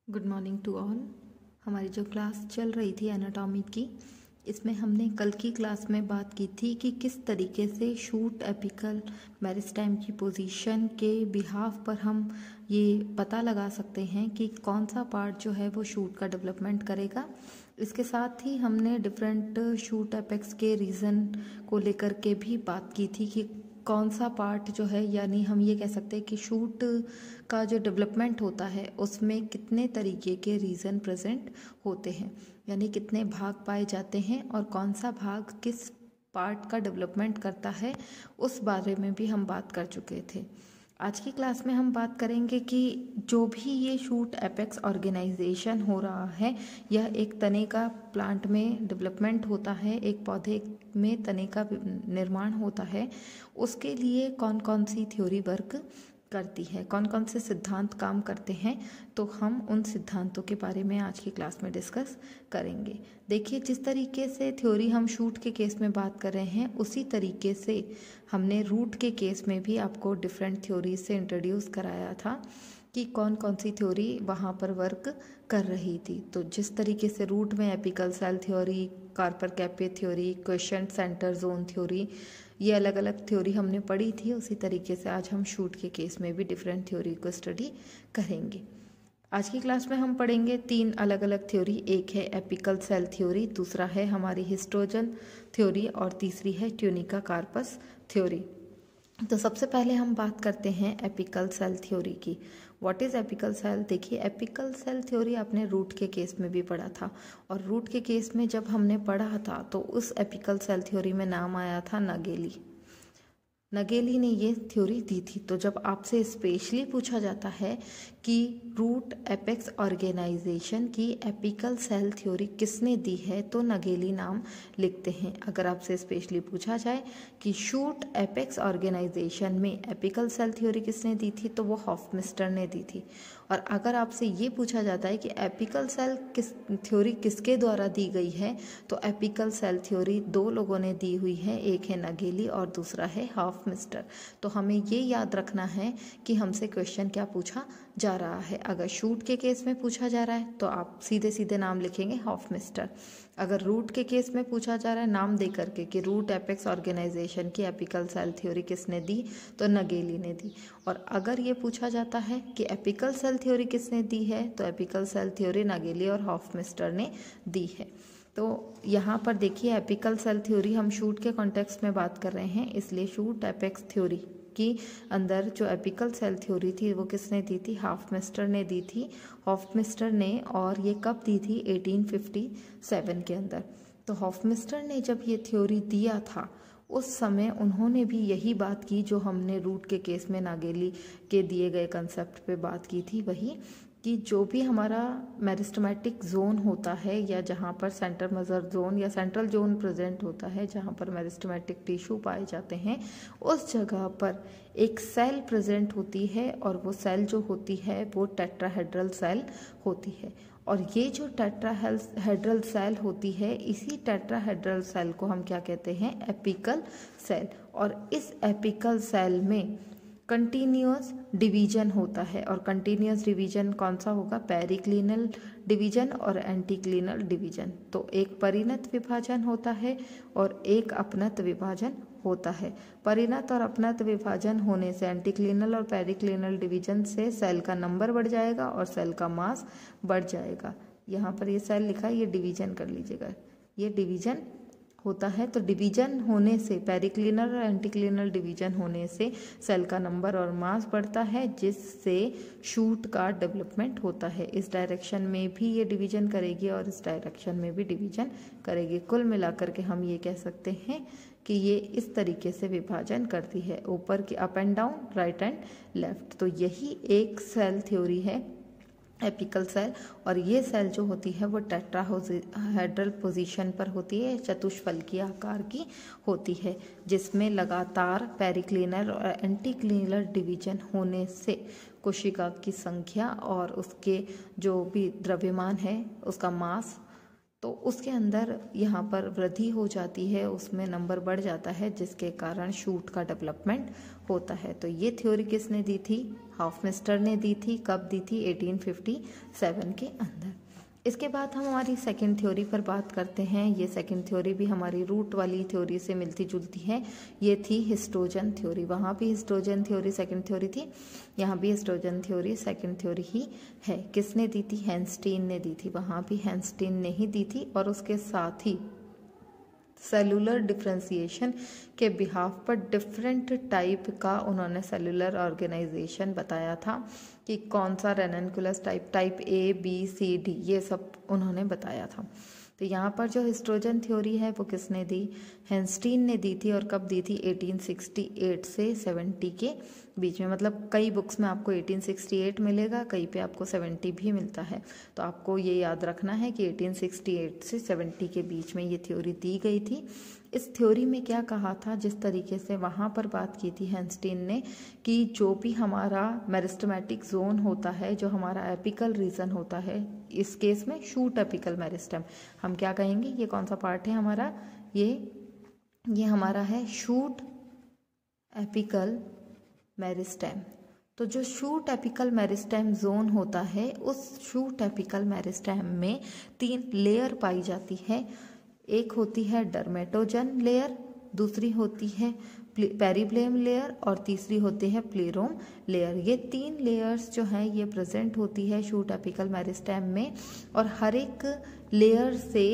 Good morning to all. हमारी जो class चल रही थी एनाटॉमी की, इसमें हमने कल की क्लास में बात की थी कि किस तरीके से शूट एपिकल मेरिस्टेम की पोजीशन के बिहाफ पर हम ये पता लगा सकते हैं कि कौन सा पार्ट जो है वो शूट का डेवलपमेंट करेगा। इसके साथ ही हमने डिफरेंट शूट एपेक्स के रीज़न को लेकर के भी बात की थी कि कौन सा पार्ट जो है, यानी हम ये कह सकते हैं कि शूट का जो डेवलपमेंट होता है उसमें कितने तरीके के रीज़न प्रेजेंट होते हैं, यानी कितने भाग पाए जाते हैं और कौन सा भाग किस पार्ट का डेवलपमेंट करता है, उस बारे में भी हम बात कर चुके थे। आज की क्लास में हम बात करेंगे कि जो भी ये शूट एपेक्स ऑर्गेनाइजेशन हो रहा है, यह एक तने का प्लांट में डेवलपमेंट होता है, एक पौधे में तने का निर्माण होता है, उसके लिए कौन कौन सी थ्योरी वर्क करती है, कौन कौन से सिद्धांत काम करते हैं, तो हम उन सिद्धांतों के बारे में आज की क्लास में डिस्कस करेंगे। देखिए, जिस तरीके से थ्योरी हम शूट के केस में बात कर रहे हैं, उसी तरीके से हमने रूट के केस में भी आपको डिफरेंट थ्योरी से इंट्रोड्यूस कराया था कि कौन कौन सी थ्योरी वहाँ पर वर्क कर रही थी। तो जिस तरीके से रूट में एपिकल सेल थ्योरी, कार्पर कैपे theory, quiescent centre zone theory, ये अलग अलग थ्योरी हमने पढ़ी थी, उसी तरीके से आज हम शूट के केस में भी डिफरेंट थ्योरी को स्टडी करेंगे। आज की क्लास में हम पढ़ेंगे 3 अलग अलग थ्योरी। एक है एपिकल सेल थ्योरी, दूसरा है हमारी हिस्टोजन थ्योरी और तीसरी है ट्यूनिका कार्पस थ्योरी। तो सबसे पहले हम बात करते हैं एपिकल सेल थ्योरी की। What is apical cell? देखिए, एपिकल सेल थ्योरी आपने रूट के केस में भी पढ़ा था, और रूट के केस में जब हमने पढ़ा था तो उस एपिकल सेल थ्योरी में नाम आया था नगेली। नगेली ने ये थ्योरी दी थी। तो जब आपसे स्पेशली पूछा जाता है कि रूट एपेक्स ऑर्गेनाइजेशन की एपिकल सेल थ्योरी किसने दी है, तो नगेली नाम लिखते हैं। अगर आपसे स्पेशली पूछा जाए कि शूट एपेक्स ऑर्गेनाइजेशन में एपिकल सेल थ्योरी किसने दी थी, तो वो हॉफमिस्टर ने दी थी। और अगर आपसे ये पूछा जाता है कि एपिकल सेल थ्योरी किसके द्वारा दी गई है, तो एपिकल सेल थ्योरी 2 लोगों ने दी हुई है, एक है नगेली और दूसरा है हॉफमिस्टर। तो हमें ये याद रखना है कि हमसे क्वेश्चन क्या पूछा जा रहा है। अगर शूट के केस में पूछा जा रहा है तो आप सीधे सीधे नाम लिखेंगे हॉफमिस्टर। अगर रूट के केस में पूछा जा रहा है नाम दे करके कि रूट एपेक्स ऑर्गेनाइजेशन की एपिकल सेल थ्योरी किसने दी, तो नगेली ने दी। और अगर ये पूछा जाता है कि एपिकल सेल थ्योरी किसने दी है, तो एपिकल सेल थ्योरी नगेली और हॉफमिस्टर ने दी है। तो यहाँ पर देखिए, एपिकल सेल थ्योरी हम शूट के कॉन्टेक्स्ट में बात कर रहे हैं, इसलिए शूट एपेक्स थ्योरी की अंदर जो एपिकल सेल थ्योरी थी वो किसने दी थी? हॉफमिस्टर ने दी थी। हॉफमिस्टर ने, और ये कब दी थी? 1857 के अंदर। तो हॉफमिस्टर ने जब ये थ्योरी दिया था, उस समय उन्होंने भी यही बात की जो हमने रूट के केस में नागेली के दिए गए कंसेप्ट पे बात की थी, वही कि जो भी हमारा मेरिस्टेमेटिक जोन होता है, या जहाँ पर सेंटर मजर जोन या सेंट्रल जोन प्रेजेंट होता है, जहाँ पर मेरिस्टेमेटिक टिश्यू पाए जाते हैं, उस जगह पर एक सेल प्रेजेंट होती है, और वो सेल जो होती है वो टेट्राहेड्रल सेल होती है। और ये जो टेट्राहेड्रल सेल होती है, इसी टेट्राहेड्रल सेल को हम क्या कहते हैं? Apical cell. और इस एपिकल सेल में कंटिन्यूअस डिवीजन होता है, और कंटिन्यूअस डिवीजन कौन सा होगा? पेरिक्लिनल डिवीजन और एंटीक्लिनल डिवीजन। तो एक परिणत विभाजन होता है और एक अपनत विभाजन होता है। परिणत और अपनत विभाजन होने से एंटीक्लिनल और पेरिक्लिनल डिवीजन से सेल का नंबर बढ़ जाएगा और सेल का मास बढ़ जाएगा। यहाँ पर ये सेल लिखा है, ये डिवीजन कर लीजिएगा, ये डिवीजन होता है। तो डिवीजन होने से, पेरिक्लिनल और एंटीक्लिनल डिवीजन होने से सेल का नंबर और मास बढ़ता है, जिससे शूट का डेवलपमेंट होता है। इस डायरेक्शन में भी ये डिवीजन करेगी और इस डायरेक्शन में भी डिवीजन करेगी। कुल मिलाकर के हम ये कह सकते हैं कि ये इस तरीके से विभाजन करती है, ऊपर की up and down, right and left. तो यही एक सेल थ्योरी है एपिकल सेल। और ये सेल जो होती है वो टेट्राहेड्रल पोजीशन पर होती है, चतुष्फलकीय आकार की होती है, जिसमें लगातार पेरिक्लिनल और एंटीक्लिनल डिवीजन होने से कोशिका की संख्या और उसके जो भी द्रव्यमान है, उसका मास, तो उसके अंदर यहाँ पर वृद्धि हो जाती है, उसमें नंबर बढ़ जाता है, जिसके कारण शूट का डेवलपमेंट होता है। तो ये थ्योरी किसने दी थी? हॉफमिस्टर ने दी थी। कब दी थी? 1857 के अंदर। इसके बाद हम हमारी सेकंड थ्योरी पर बात करते हैं। ये सेकंड थ्योरी भी हमारी रूट वाली थ्योरी से मिलती जुलती है। ये थी हिस्टोजन थ्योरी। वहाँ भी हिस्टोजन थ्योरी सेकंड थ्योरी थी, यहाँ भी हिस्टोजन थ्योरी सेकंड थ्योरी ही है। किसने दी थी? हैंस्टीन ने दी थी। वहाँ भी हैंस्टीन ने ही दी थी। और उसके साथ ही सेलुलर डिफ्रेंसिएशन के बिहाफ पर डिफरेंट टाइप का उन्होंने सेलुलर ऑर्गेनाइजेशन बताया था कि कौन सा रेननकुलस type A, B, C, D, ये सब उन्होंने बताया था। तो यहाँ पर जो हिस्टोजन थ्योरी है वो किसने दी? हैंस्टीन ने दी थी। और कब दी थी? 1868 से 70 के बीच में। मतलब कई बुक्स में आपको 1868 मिलेगा, कई पे आपको 70 भी मिलता है। तो आपको ये याद रखना है कि 1868 से 70 के बीच में ये थ्योरी दी गई थी। इस थ्योरी में क्या कहा था, जिस तरीके से वहाँ पर बात की थी हैंस्टीन ने, कि जो भी हमारा मेरिस्टेमेटिक जोन होता है, जो हमारा एपिकल रीजन होता है, इस केस में शूट एपिकल मेरिस्टेम, हम क्या कहेंगे? ये कौन सा पार्ट है हमारा? ये हमारा है शूट एपिकल मेरिस्टेम। तो जो शूट एपिकल मेरिस्टेम जोन होता है, उस शूट एपिकल मेरिस्टेम में 3 लेयर पाई जाती है। एक होती है डर्मेटोजन लेयर, दूसरी होती है पेरिब्लेम लेयर और तीसरी होती है प्लेरोम लेयर। ये 3 लेयर्स जो हैं ये प्रेजेंट होती है शूट एपिकल मेरिस्टेम में। और हर एक लेयर से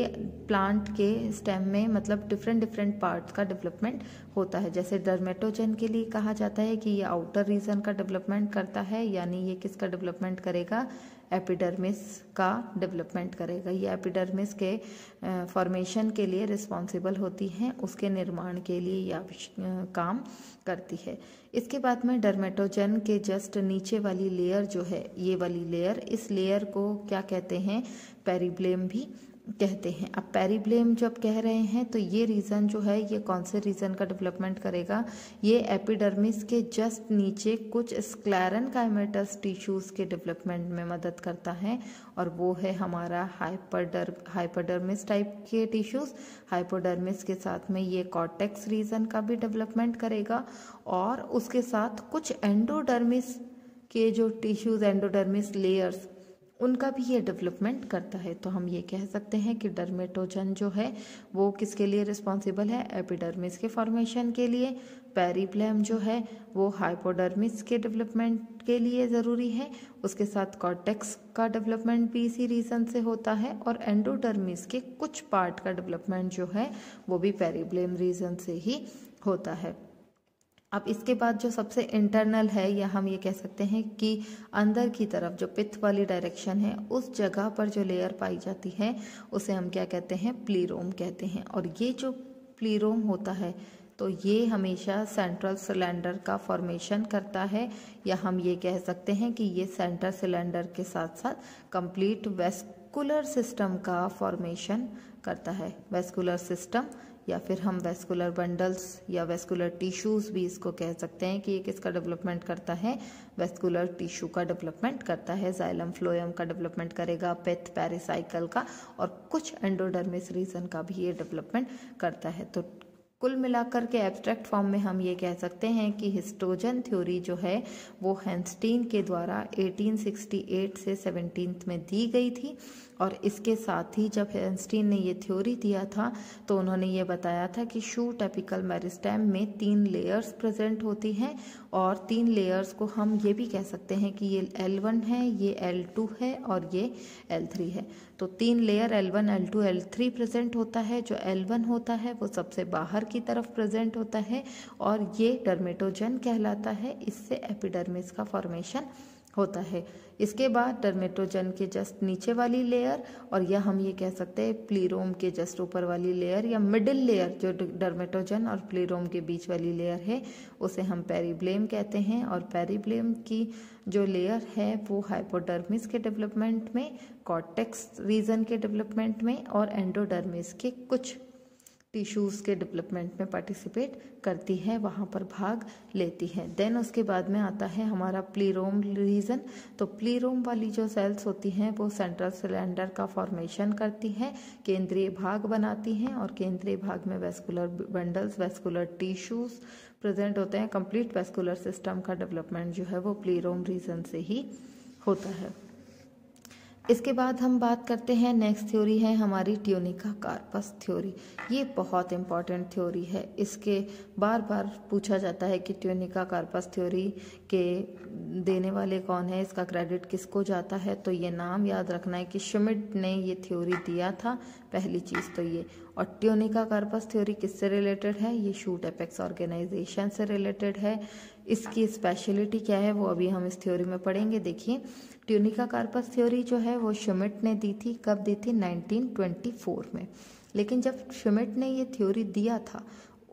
प्लांट के स्टेम में मतलब डिफरेंट पार्ट्स का डेवलपमेंट होता है। जैसे डर्मेटोजन के लिए कहा जाता है कि ये आउटर रीजन का डेवलपमेंट करता है, यानी ये किसका डेवलपमेंट करेगा? एपिडर्मिस का डेवलपमेंट करेगा। ये एपिडर्मिस के फॉर्मेशन के लिए रिस्पॉन्सिबल होती हैं, उसके निर्माण के लिए यह काम करती है। इसके बाद में डर्मेटोजन के जस्ट नीचे वाली लेयर जो है, ये वाली लेयर, इस लेयर को क्या कहते हैं? पेरिब्लेम भी कहते हैं। अब पेरिब्लेम जब कह रहे हैं तो ये रीजन जो है ये कौन से रीजन का डेवलपमेंट करेगा? ये एपिडर्मिस के जस्ट नीचे कुछ स्क्लेरेनकाइमेटस टिश्यूज के डेवलपमेंट में मदद करता है, और वो है हमारा हाइपोडर्मिस टाइप के टिश्यूज। हाइपोडर्मिस के साथ में ये कॉर्टेक्स रीजन का भी डेवलपमेंट करेगा, और उसके साथ कुछ एंडोडर्मिस के जो टिश्यूज, एंडोडर्मिस लेयर्स, उनका भी ये डेवलपमेंट करता है। तो हम ये कह सकते हैं कि डर्मेटोजन जो है वो किसके लिए रिस्पॉन्सिबल है? एपिडर्मिस के फॉर्मेशन के लिए। पेरिब्लेम जो है वो हाइपोडर्मिस के डेवलपमेंट के लिए ज़रूरी है। उसके साथ कॉर्टेक्स का डेवलपमेंट भी इसी रीजन से होता है, और एंडोडर्मिस के कुछ पार्ट का डेवलपमेंट जो है वो भी पेरिब्लेम रीजन से ही होता है। अब इसके बाद जो सबसे इंटरनल है, या हम ये कह सकते हैं कि अंदर की तरफ जो पित्त वाली डायरेक्शन है, उस जगह पर जो लेयर पाई जाती है उसे हम क्या कहते हैं? प्लीरोम कहते हैं। और ये जो प्लीरोम होता है तो ये हमेशा सेंट्रल सिलेंडर का फॉर्मेशन करता है, या हम ये कह सकते हैं कि ये सेंट्रल सिलेंडर के साथ साथ कंप्लीट वेस्कुलर सिस्टम का फॉर्मेशन करता है। वेस्कुलर सिस्टम, या फिर हम वेस्कुलर बंडल्स या वेस्कुलर टिश्यूज भी इसको कह सकते हैं कि ये किसका डेवलपमेंट करता है? वेस्कुलर टिश्यू का डेवलपमेंट करता है। जाइलम फ्लोएम का डेवलपमेंट करेगा, पित्त, पेरिसाइकल का, और कुछ एंडोडर्मिस रीजन का भी ये डेवलपमेंट करता है। तो कुल मिलाकर के एब्स्ट्रैक्ट फॉर्म में हम ये कह सकते हैं कि हिस्टोजन थ्योरी जो है वो हैंस्टीन के द्वारा 1868 से 17 में दी गई थी। और इसके साथ ही जब हैंस्टीन ने ये थ्योरी दिया था तो उन्होंने ये बताया था कि शूट एपिकल मेरिस्टेम में 3 लेयर्स प्रेजेंट होती हैं, और 3 लेयर्स को हम ये भी कह सकते हैं कि ये L1 है, ये L2 है और ये L3 है। तो 3 layer L1, L2, L3 present होता है। जो L1 होता है वो सबसे बाहर की तरफ प्रेजेंट होता है, और ये डर्मेटोजन कहलाता है। इससे एपिडर्मिस का फॉर्मेशन होता है। इसके बाद डर्मेटोजन के जस्ट नीचे वाली लेयर, और यह हम ये कह सकते हैं प्लीरोम के जस्ट ऊपर वाली लेयर, या मिडिल लेयर जो डर्मेटोजन और प्लीरोम के बीच वाली लेयर है, उसे हम पेरिब्लेम कहते हैं। और पेरिब्लेम की जो लेयर है वो हाइपोडर्मिस के डेवलपमेंट में, कॉर्टेक्स रीजन के डेवलपमेंट में, और एंडोडर्मिस के कुछ टिश्यूज़ के डेवलपमेंट में पार्टिसिपेट करती है, वहाँ पर भाग लेती है। देन उसके बाद में आता है हमारा प्लीरोम रीजन। तो प्लीरोम वाली जो सेल्स होती हैं वो सेंट्रल सिलेंडर का फॉर्मेशन करती हैं, केंद्रीय भाग बनाती हैं और केंद्रीय भाग में vascular bundles, vascular tissues present होते हैं। कंप्लीट वेस्कुलर सिस्टम का डेवलपमेंट जो है वो प्लीरोम रीजन से ही होता है। इसके बाद हम बात करते हैं, नेक्स्ट थ्योरी है हमारी ट्यूनिका कार्पस थ्योरी। ये बहुत इंपॉर्टेंट थ्योरी है। इसके बार बार पूछा जाता है कि ट्यूनिका कार्पस थ्योरी के देने वाले कौन है, इसका क्रेडिट किसको जाता है। तो ये नाम याद रखना है कि श्मिट ने ये थ्योरी दिया था, पहली चीज़ तो ये। और ट्यूनिका कार्पस थ्योरी किससे रिलेटेड है, ये शूट एपेक्स ऑर्गेनाइजेशन से रिलेटेड है। इसकी स्पेशलिटी क्या है वो अभी हम इस थ्योरी में पढ़ेंगे। देखिए, ट्यूनिका कार्पस थ्योरी जो है वो श्मिट ने दी थी। कब दी थी, 1924 में। लेकिन जब श्मिट ने ये थ्योरी दिया था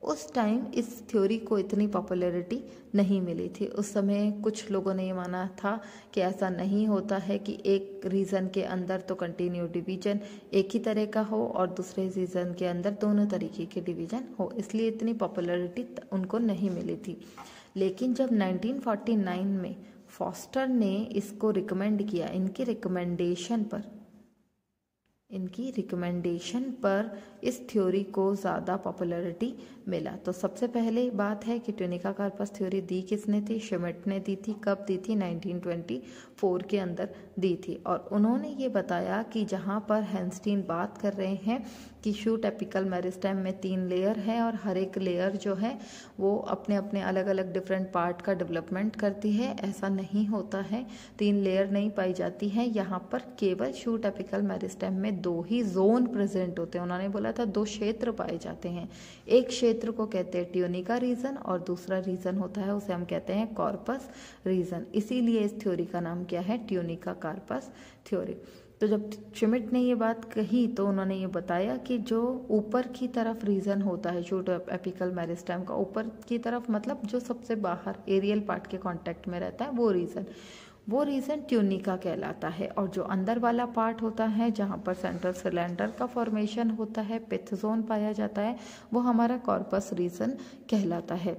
उस टाइम इस थ्योरी को इतनी पॉपुलैरिटी नहीं मिली थी। उस समय कुछ लोगों ने ये माना था कि ऐसा नहीं होता है कि एक रीज़न के अंदर तो कंटिन्यू डिवीजन एक ही तरह का हो और दूसरे रीज़न के अंदर दोनों तरीके के डिवीजन हो, इसलिए इतनी पॉपुलैरिटी उनको नहीं मिली थी। लेकिन जब 1949 में फॉस्टर ने इसको रिकमेंड किया, इनकी रिकमेंडेशन पर इस थ्योरी को ज़्यादा पॉपुलैरिटी मिला। तो सबसे पहले बात है कि ट्यूनिका कार्पस थ्योरी दी किसने थी, श्मिट ने दी थी। कब दी थी, 1924 के अंदर दी थी। और उन्होंने ये बताया कि जहाँ पर हैंस्टीन बात कर रहे हैं कि शूट एपिकल मेरिस्टेम में 3 लेयर है और हर एक लेयर जो है वो अपने अपने अलग अलग डिफरेंट पार्ट का डेवलपमेंट करती है, ऐसा नहीं होता है। 3 लेयर नहीं पाई जाती है। यहाँ पर केवल शूट एपिकल मेरिस्टेम में 2 ही जोन प्रेजेंट होते हैं। उन्होंने बोला था 2 क्षेत्र पाए जाते हैं। एक क्षेत्र को कहते हैं ट्यूनिका रीजन और दूसरा रीजन होता है उसे हम कहते हैं कॉर्पस रीजन। इसीलिए इस थ्योरी का नाम क्या है, ट्यूनिका कार्पस थ्योरी। तो जब श्मिट ने ये बात कही तो उन्होंने ये बताया कि जो ऊपर की तरफ रीजन होता है शूट एपिकल मेरिस्टेम का, ऊपर की तरफ मतलब जो सबसे बाहर एरियल पार्ट के कांटेक्ट में रहता है वो रीजन ट्यूनिका कहलाता है। और जो अंदर वाला पार्ट होता है जहाँ पर सेंट्रल सिलेंडर का फॉर्मेशन होता है, पिथ जोन पाया जाता है, वो हमारा कॉर्पस रीजन कहलाता है।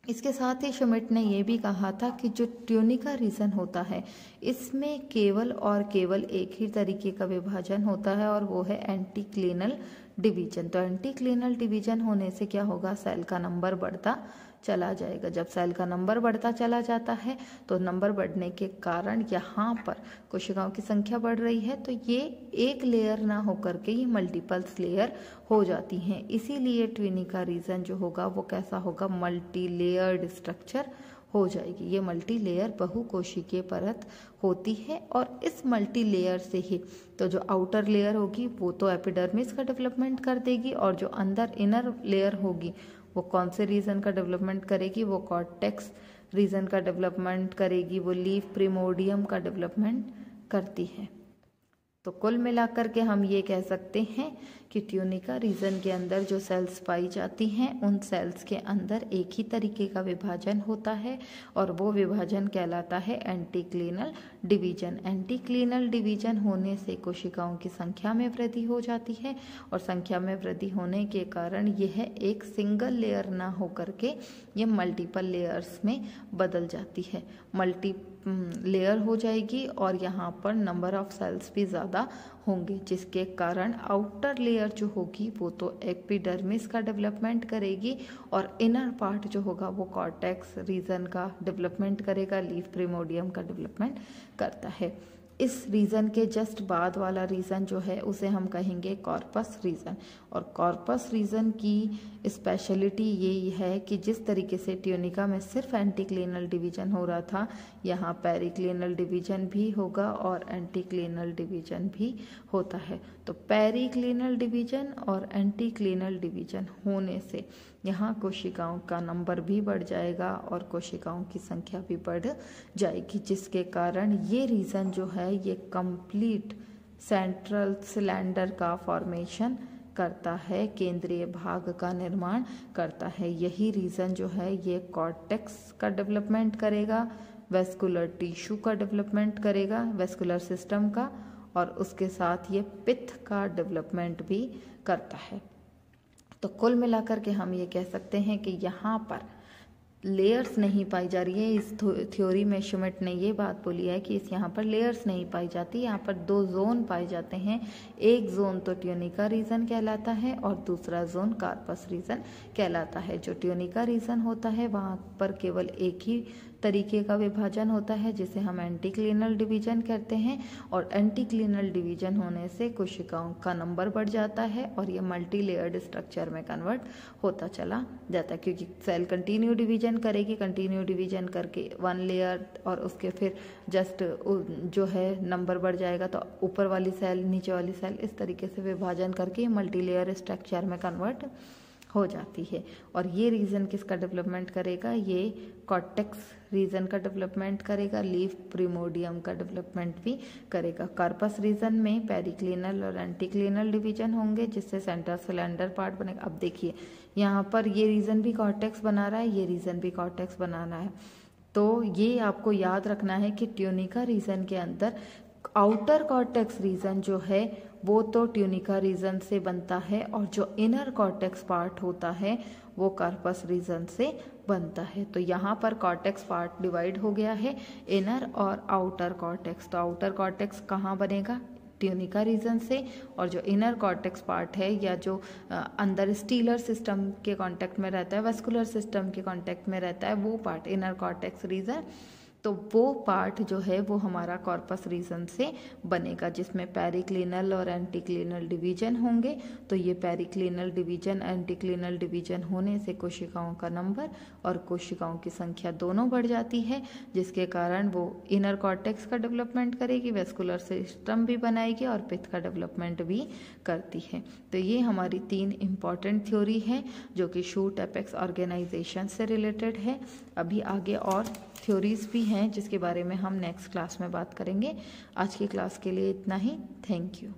इसके साथ ही श्मिट ने ये भी कहा था कि जो ट्यूनिका रीजन होता है इसमें केवल और केवल एक ही तरीके का विभाजन होता है और वो है एंटीक्लिनल डिवीजन। तो एंटीक्लिनल डिवीजन होने से क्या होगा, सेल का नंबर बढ़ता चला जाएगा। जब सेल का नंबर बढ़ता चला जाता है तो नंबर बढ़ने के कारण यहाँ पर कोशिकाओं की संख्या बढ़ रही है, तो ये एक लेयर ना होकर के ये मल्टीपल्स लेयर हो जाती हैं। इसीलिए ट्यूनिका रीजन जो होगा वो कैसा होगा, मल्टी लेयर्ड स्ट्रक्चर हो जाएगी। ये मल्टी लेयर बहुकोशिकीय परत होती है और इस मल्टी लेयर से ही तो जो आउटर लेयर होगी वो तो एपिडर्मिस का डेवलपमेंट कर देगी और जो अंदर इनर लेयर होगी वो कौन से रीजन का डेवलपमेंट करेगी, वो कॉर्टेक्स रीजन का डेवलपमेंट करेगी, वो लीफ प्रिमोडियम का डेवलपमेंट करती है। तो कुल मिलाकर के हम ये कह सकते हैं कि ट्यूनिका रीजन के अंदर जो सेल्स पाई जाती हैं उन सेल्स के अंदर एक ही तरीके का विभाजन होता है और वो विभाजन कहलाता है एंटीक्लिनल डिवीजन। एंटीक्लिनल डिवीजन होने से कोशिकाओं की संख्या में वृद्धि हो जाती है और संख्या में वृद्धि होने के कारण यह एक सिंगल लेयर ना होकर के ये मल्टीपल लेयर्स में बदल जाती है, मल्टी लेयर हो जाएगी और यहाँ पर नंबर ऑफ सेल्स भी ज़्यादा होंगे, जिसके कारण आउटर लेयर जो होगी वो तो एपिडर्मिस का डेवलपमेंट करेगी और इनर पार्ट जो होगा वो कॉर्टेक्स रीजन का डेवलपमेंट करेगा, लीफ प्रिमोडियम का डेवलपमेंट करता है। इस रीजन के जस्ट बाद वाला रीजन जो है उसे हम कहेंगे कॉर्पस रीजन। और कॉर्पस रीजन की स्पेशलिटी यही है कि जिस तरीके से ट्यूनिका में सिर्फ एंटीक्लिनल डिवीजन हो रहा था, यहाँ पेरिक्लिनल डिवीजन भी होगा और एंटीक्लिनल डिवीजन भी होता है। तो पेरिक्लिनल डिवीजन और एंटीक्लिनल डिवीजन होने से यहाँ कोशिकाओं का नंबर भी बढ़ जाएगा और कोशिकाओं की संख्या भी बढ़ जाएगी, जिसके कारण ये रीजन जो है ये कंप्लीट सेंट्रल सिलेंडर का फॉर्मेशन करता है, केंद्रीय भाग का निर्माण करता है। यही रीजन जो है ये कॉर्टेक्स का डेवलपमेंट करेगा, वेस्कुलर टिश्यू का डेवलपमेंट करेगा, वेस्कुलर सिस्टम का, और उसके साथ ये पित्त का डेवलपमेंट भी करता है। तो कुल मिलाकर के हम ये कह सकते हैं कि यहाँ पर लेयर्स नहीं पाई जा रही है। इस थ्योरी में श्मिट ने ये बात बोली है कि इस यहाँ पर लेयर्स नहीं पाई जाती, यहाँ पर 2 जोन पाए जाते हैं। एक जोन तो ट्यूनिका रीजन कहलाता है और दूसरा जोन कार्पस रीजन कहलाता है। जो ट्यूनिका रीजन होता है वहाँ पर केवल एक ही तरीके का विभाजन होता है जिसे हम एंटीक्लिनल डिवीजन कहते हैं, और एंटीक्लिनल डिवीजन होने से कोशिकाओं का नंबर बढ़ जाता है और ये मल्टी लेयर्ड स्ट्रक्चर में कन्वर्ट होता चला जाता है, क्योंकि सेल कंटिन्यू डिवीजन करेगी, कंटिन्यू डिवीजन करके 1 लेयर और उसके फिर जस्ट जो है नंबर बढ़ जाएगा तो ऊपर वाली सेल नीचे वाली सेल इस तरीके से विभाजन करके मल्टी लेयर स्ट्रक्चर में कन्वर्ट हो जाती है। और ये रीजन किसका डेवलपमेंट करेगा, ये कॉर्टेक्स रीजन का डेवलपमेंट करेगा, लीफ प्रिमोडियम का डेवलपमेंट भी करेगा। कार्पस रीजन में पेरिक्लिनल और एंटीक्लिनल डिवीजन होंगे जिससे सेंटर सिलेंडर पार्ट बनेगा। अब देखिए यहाँ पर ये रीजन भी कॉर्टेक्स बना रहा है, ये रीजन भी कॉर्टेक्स बनाना है, तो ये आपको याद रखना है कि ट्यूनिका रीजन के अंदर आउटर कॉर्टेक्स रीजन जो है वो तो ट्यूनिका रीजन से बनता है और जो इनर कॉर्टेक्स पार्ट होता है वो कार्पस रीजन से बनता है। तो यहाँ पर कॉर्टेक्स पार्ट डिवाइड हो गया है, इनर और आउटर कॉर्टेक्स। तो आउटर कॉर्टेक्स कहाँ बनेगा, ट्यूनिका रीजन से, और जो इनर कॉर्टेक्स पार्ट है या जो अंदर स्टीलर सिस्टम के कांटेक्ट में रहता है, वेस्कुलर सिस्टम के कांटेक्ट में रहता है, वो पार्ट इनर कॉर्टेक्स रीजन, तो वो पार्ट जो है वो हमारा कॉर्पस रीजन से बनेगा जिसमें पेरिक्लिनल और एंटीक्लिनल डिवीजन होंगे। तो ये पेरिक्लिनल डिवीजन एंटीक्लिनल डिवीजन होने से कोशिकाओं का नंबर और कोशिकाओं की संख्या दोनों बढ़ जाती है, जिसके कारण वो इनर कॉर्टेक्स का डेवलपमेंट करेगी, वेस्कुलर सिस्टम भी बनाएगी और पित्त का डेवलपमेंट भी करती है। तो ये हमारी 3 इम्पॉर्टेंट थ्योरी है जो कि शूट एपेक्स ऑर्गेनाइजेशन से रिलेटेड है। अभी आगे और थ्योरीज भी हैं जिसके बारे में हम नेक्स्ट क्लास में बात करेंगे। आज की क्लास के लिए इतना ही। Thank you.